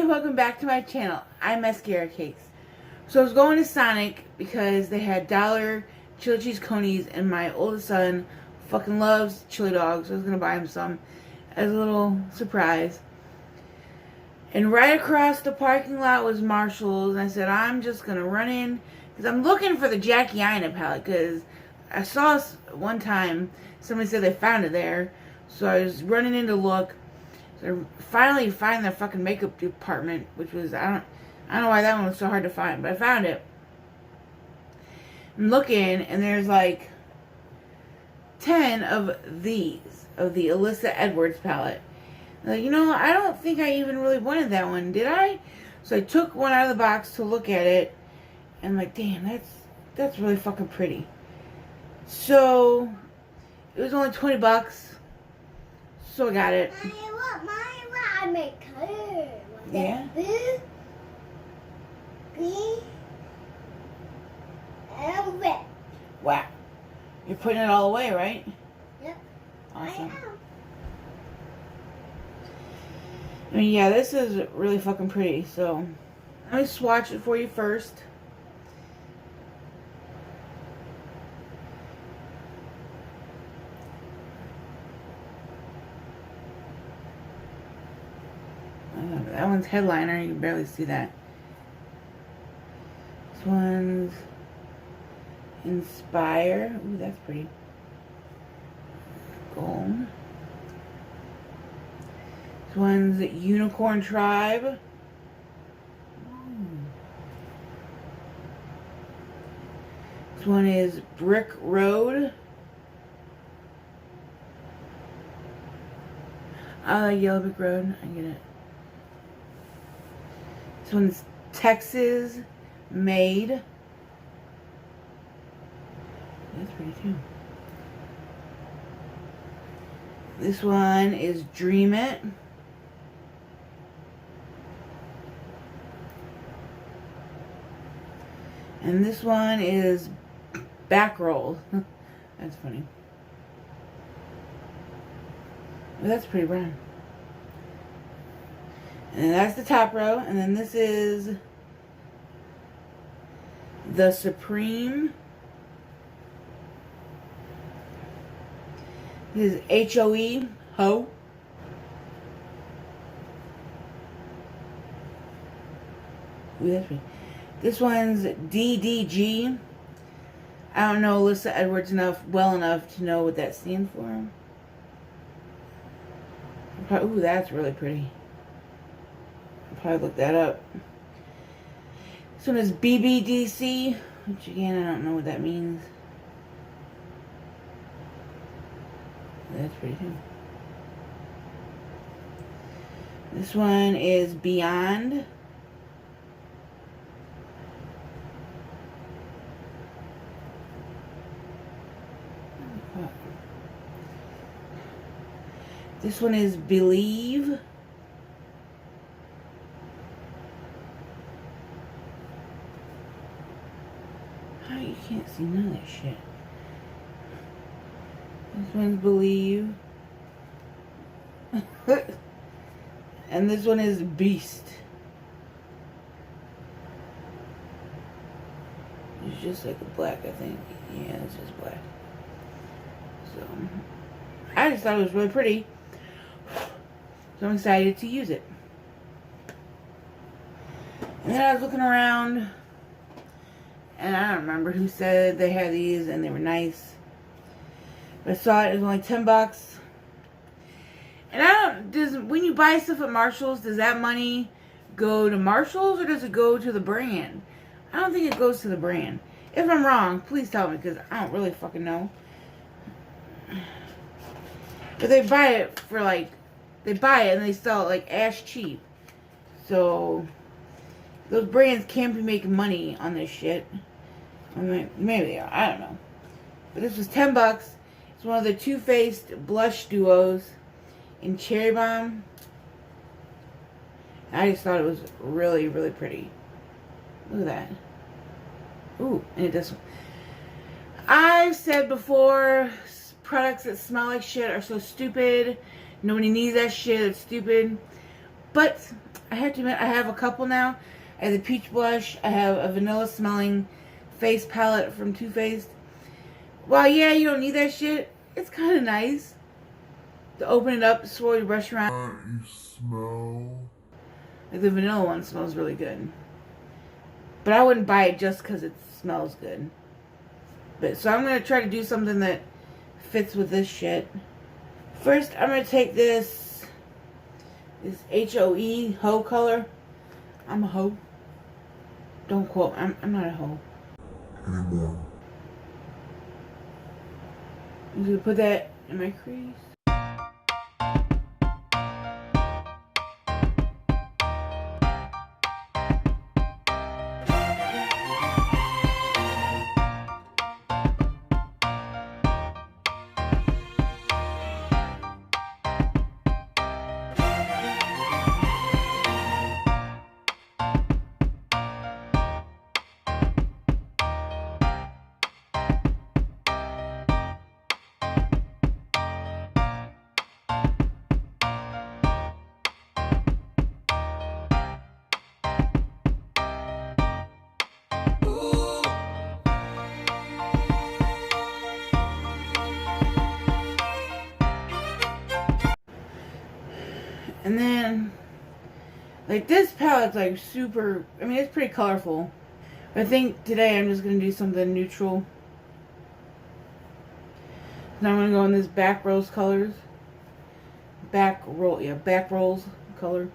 welcome back to my channel. I'm Maskara Cakes. So I was going to Sonic because they had dollar chili cheese conies and my oldest son fucking loves chili dogs. So I was going to buy him some as a little surprise. And right across the parking lot was Marshall's, and I said, I'm just going to run in because I'm looking for the Jackie Aina palette because I saw one time somebody said they found it there. So I was running in to look. So I finally find their fucking makeup department, which was, I don't know why that one was so hard to find, but I found it. I'm looking, and there's like 10 of these, of the Alyssa Edwards palette. Like, you know, I don't think I even really wanted that one, did I? So I took one out of the box to look at it, and I'm like, damn, that's really fucking pretty. So it was only 20 bucks, so I got it. I make color. Yeah. Blue, green, and red. Wow. You're putting it all away, right? Yep. Awesome. I mean, yeah, this is really fucking pretty, so let me swatch it for you first. That one's headliner, you can barely see that. This one's Inspire. Ooh, that's pretty. Gold. This one's Unicorn Tribe. Ooh. This one is Brick Road. I like Yellow Brick Road. I get it. This one's Texas Made. That's pretty too. This one is Dream It. And this one is Back Roll. That's funny. Oh, that's pretty brown. And that's the top row. And then this is the Supreme. This is H-O-E, Ho. Ooh, that's pretty. This one's DDG. I don't know Alyssa Edwards well enough to know what that stands for. Ooh, that's really pretty. I'll probably look that up. This one is BBDC, which again, I don't know what that means. That's pretty too. This one is Beyond. This one is Believe. How you can't see none of that shit. This one's Believe. And this one is Beast. It's just like a black, I think. Yeah, it's just black. So, I just thought it was really pretty. So I'm excited to use it. And then I was looking around, and I don't remember who said they had these and they were nice. But I saw it was only 10 bucks. And when you buy stuff at Marshall's, does that money go to Marshall's or does it go to the brand? I don't think it goes to the brand. If I'm wrong, please tell me because I don't really fucking know. But they buy it for like, they buy it and they sell it like ash cheap. So, those brands can't be making money on this shit. I mean, maybe they are, I don't know. But this was 10 bucks. It's one of the Too Faced blush duos in Cherry Bomb. I just thought it was really, really pretty. Look at that. Ooh, and it does. I've said before, products that smell like shit are so stupid. Nobody needs that shit. It's stupid. But I have to admit, I have a couple now. I have the peach blush. I have a vanilla smelling face palette from Too Faced. Well, yeah, you don't need that shit. It's kind of nice to open it up, swirl your brush around. You smell. Like the vanilla one smells really good. But I wouldn't buy it just because it smells good. But so I'm going to try to do something that fits with this shit. First, I'm going to take this HOE, hoe color. I'm a hoe. Don't quote. I'm not a hoe. Anymore. I'm going to put that in my crease. And then, like, this palette's like super, I mean, it's pretty colorful. I think today I'm just going to do something neutral. Now I'm going to go in this back rolls colors. Back rolls color.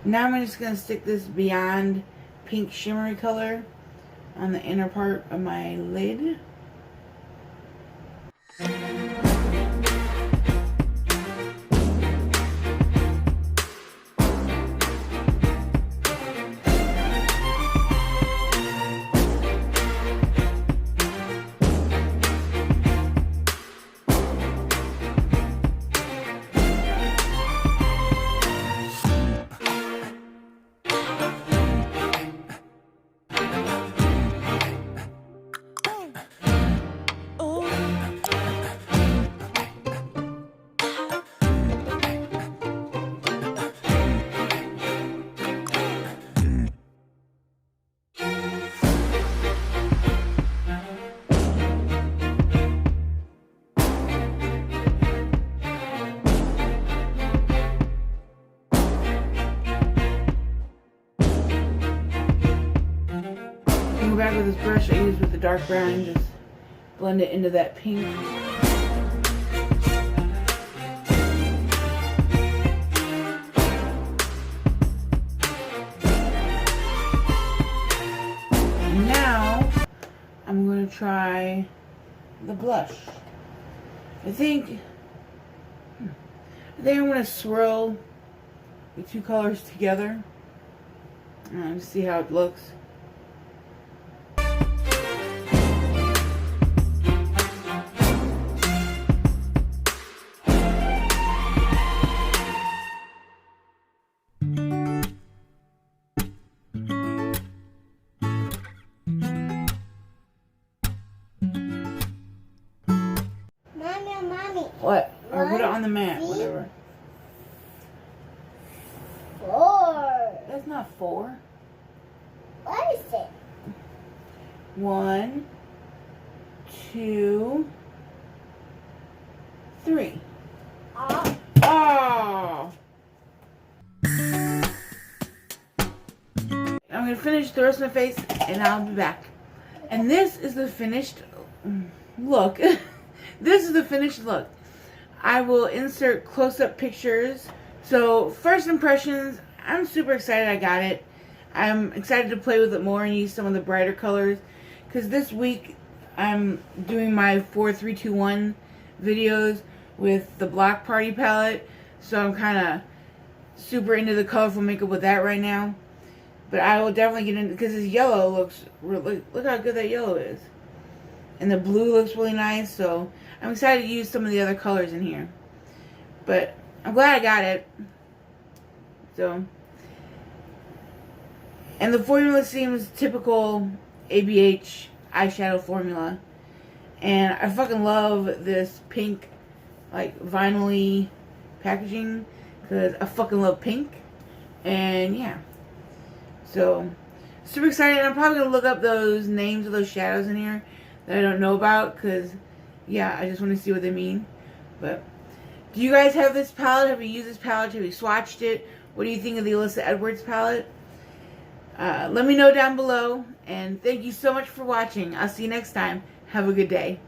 Now I'm just going to stick this Beyond pink shimmery color on the inner part of my lid. Go back with this brush I used with the dark brown and just blend it into that pink. And now I'm going to try the blush. I think I'm going to swirl the two colors together and see how it looks. Mommy. What? Or put it on the mat, See? whatever. That's not 4. What is it? 1, 2, 3. Oh. Oh! I'm going to finish the rest of my face and I'll be back. And this is the finished look. This is the finished look. I will insert close-up pictures. So, first impressions, I'm super excited I got it. I'm excited to play with it more and use some of the brighter colors. Because this week, I'm doing my 4-3-2-1 videos with the Block Party palette. So I'm kind of super into the colorful makeup with that right now. But I will definitely get into, because this yellow looks, look how good that yellow is. And the blue looks really nice, so I'm excited to use some of the other colors in here. But I'm glad I got it. So, and the formula seems typical ABH eyeshadow formula. And I fucking love this pink, like, vinyl-y packaging, because I fucking love pink. And yeah. So, super excited. I'm probably going to look up those names of those shadows in here that I don't know about, because, yeah, I just want to see what they mean. But, do you guys have this palette? Have you used this palette? Have you swatched it? What do you think of the Alyssa Edwards palette? Let me know down below. And thank you so much for watching. I'll see you next time. Have a good day.